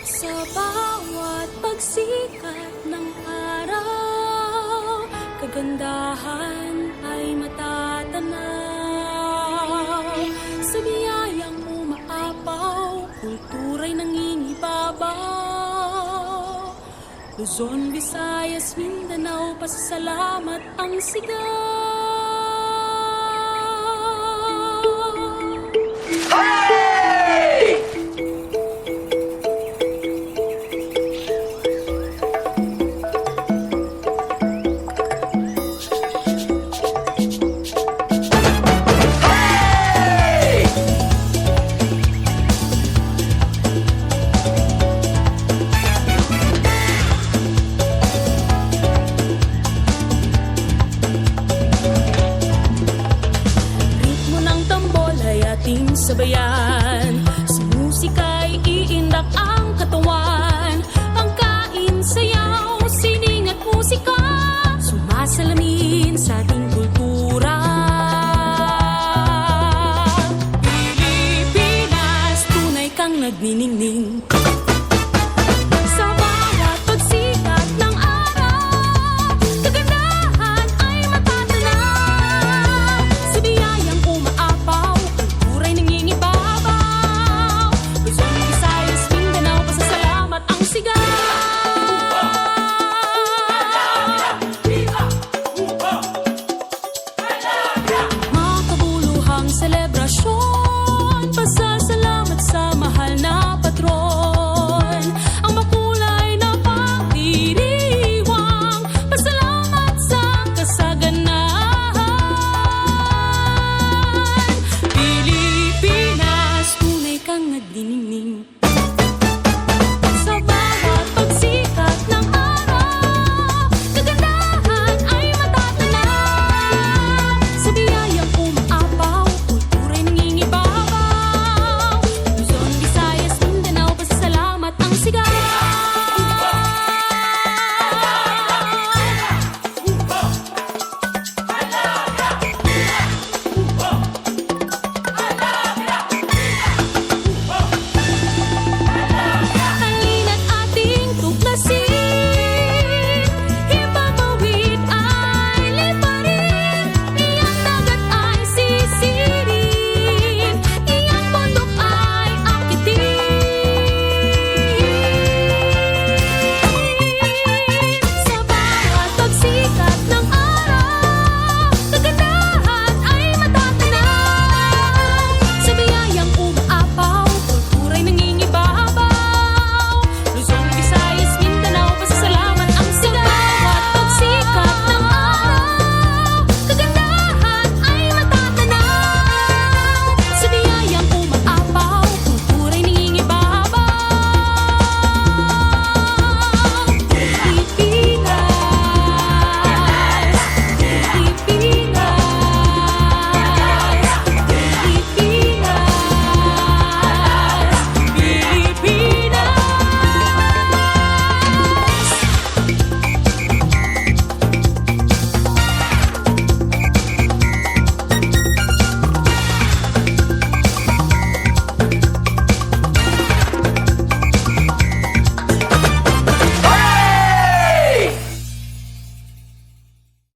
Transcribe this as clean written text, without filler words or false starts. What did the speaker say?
Sa bawat pagsikat ng araw, kagandahan ay matatanaw. Sa biyayang umaapaw, kultura'y nangingibabaw. Luzon, Visayas, Mindanao, pasasalamat ang sigaw. Sabayan, sa musika'y iindak ang katawan. Pangkain, sayaw, sining at musika, sumasalamin sa ating kultura. Pilipinas, tunay kang nagniningning. Sa bawat pagsikat ng araw, kagandahan ay matatanaw. Sa biyayang umaapaw, kultura'y nangingibabaw. Luzon, Visayas, Mindanao, pasasalamat ang sigaw. Makabuluhang selebrasyon, pasasalamat sa mahal na patron. Ang makulay na pagdiriwang, pasalamat sa kasaganahan. Pilipinas, tunay kang nagniningning.